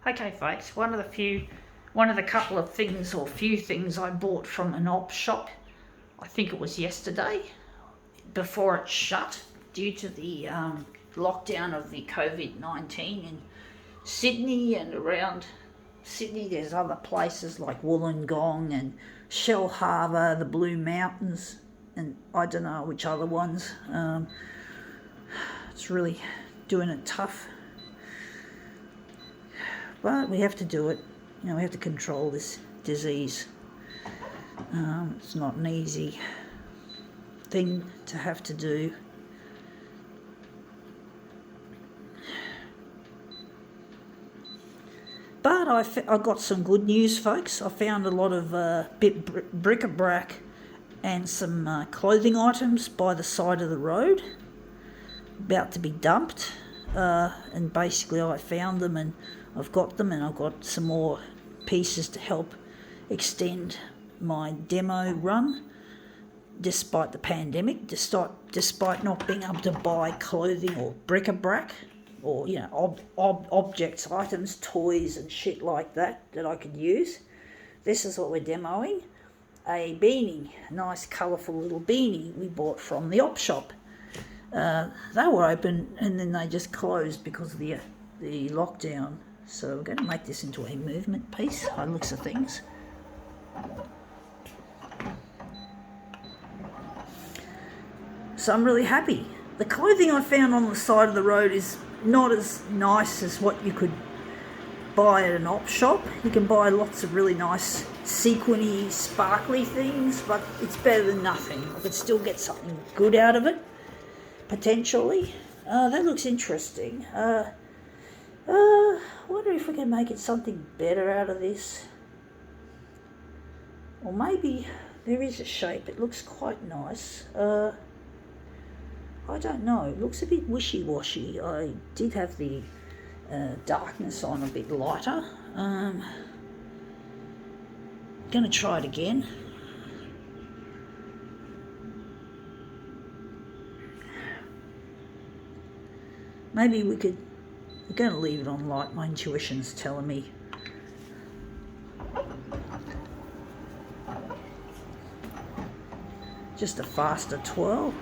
Okay, folks, one of the couple of things or few things I bought from an op shop, I think it was yesterday, before it shut due to the lockdown of the COVID-19 in Sydney and around Sydney. There's other places like Wollongong and Shell Harbour, the Blue Mountains, and I don't know which other ones. It's really doing it tough. But we have to do it. You know, we have to control this disease. It's not an easy thing to have to do. But I got some good news, folks. I found a lot of bric-a-brac and some clothing items by the side of the road, about to be dumped. And basically I found them and I've got them, and I've got some more pieces to help extend my demo run despite the pandemic, despite not being able to buy clothing or bric-a-brac or, you know, objects, items, toys and shit like that I could use. This is what we're demoing. A beanie, a nice colourful little beanie we bought from the op shop. They were open and then they just closed because of the lockdown. So we're going to make this into a movement piece by the looks of things. So I'm really happy. The clothing I found on the side of the road is not as nice as what you could buy at an op shop. You can buy lots of really nice sequiny, sparkly things, but it's better than nothing. I could still get something good out of it, potentially. That looks interesting. I wonder if we can make it something better out of this. Or maybe there is a shape. It looks quite nice. I don't know. It looks a bit wishy-washy. I did have the darkness on a bit lighter. Gonna try it again. Maybe we could. I'm going to leave it on light. My intuition's telling me. Just a faster twirl.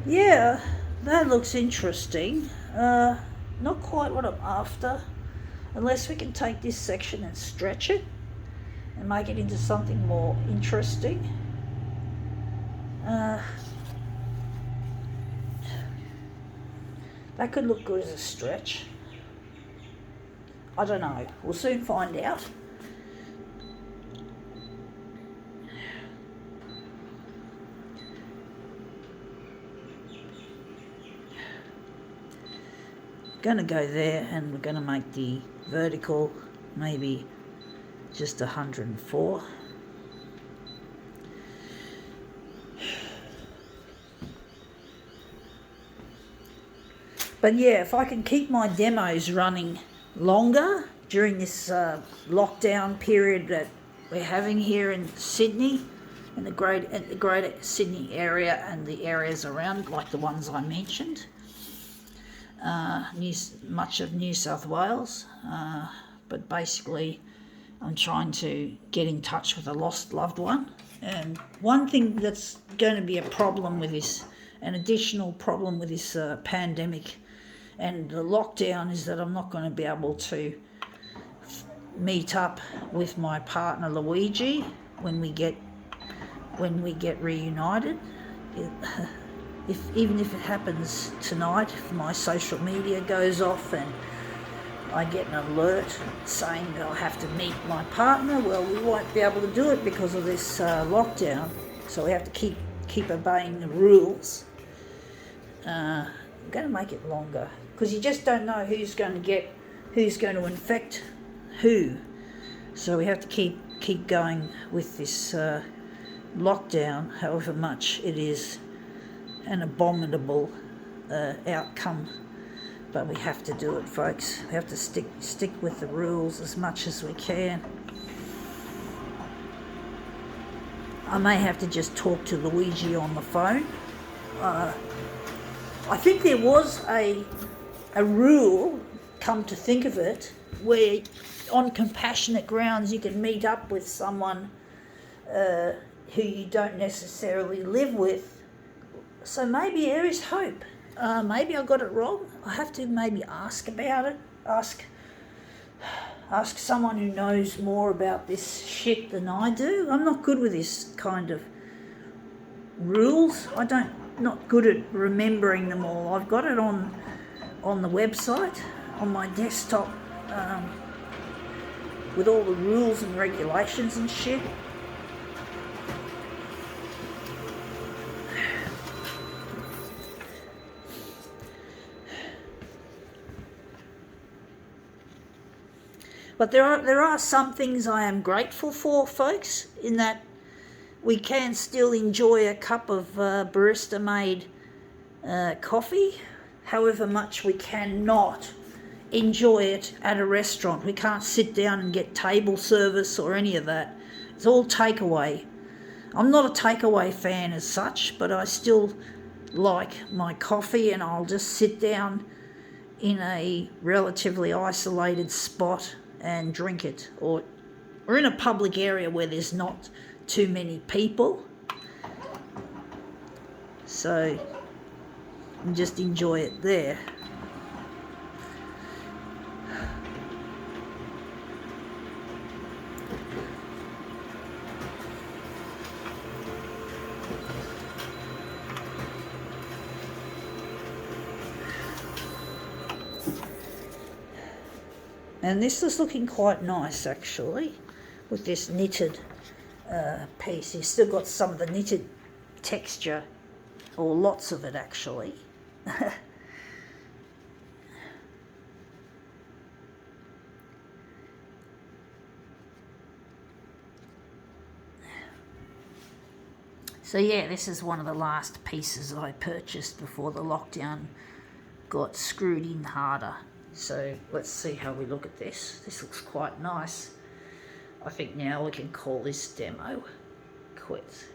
Yeah, that looks interesting. Not quite what I'm after, unless we can take this section and stretch it and make it into something more interesting. That could look good as a stretch. I don't know. We'll soon find out. Going to go there, and we're going to make the vertical maybe just 104. But yeah, if I can keep my demos running longer during this lockdown period that we're having here in Sydney, in the greater Sydney area and the areas around, like the ones I mentioned, much of New South Wales, but basically I'm trying to get in touch with a lost loved one. And one thing that's going to be a problem with this, an additional problem with this pandemic and the lockdown, is that I'm not going to be able to meet up with my partner Luigi when we get reunited. Even if it happens tonight, if my social media goes off and I get an alert saying that I'll have to meet my partner, well, we won't be able to do it because of this lockdown. So we have to keep obeying the rules. I'm going to make it longer because you just don't know who's going to infect who. So we have to keep going with this lockdown, however much it is an abominable outcome. But we have to do it, folks. We have to stick with the rules as much as we can. I may have to just talk to Luigi on the phone. I think there was a rule, come to think of it, where on compassionate grounds you can meet up with someone who you don't necessarily live with. So maybe there is hope. Maybe I got it wrong. I have to maybe ask about it. Ask someone who knows more about this shit than I do. I'm not good with this kind of rules. Not good at remembering them all. I've got it on the website, on my desktop, with all the rules and regulations and shit. But there are some things I am grateful for, folks, in that we can still enjoy a cup of barista-made coffee, however much we cannot enjoy it at a restaurant. We can't sit down and get table service or any of that. It's all takeaway. I'm not a takeaway fan as such, but I still like my coffee, and I'll just sit down in a relatively isolated spot and drink it, or in a public area where there's not too many people, so and just enjoy it there. And this is looking quite nice, actually, with this knitted piece. You've still got some of the knitted texture, or lots of it, actually. So yeah, this is one of the last pieces I purchased before the lockdown got screwed in harder. So let's see how we look at this. This looks quite nice. I think now we can call this demo quits.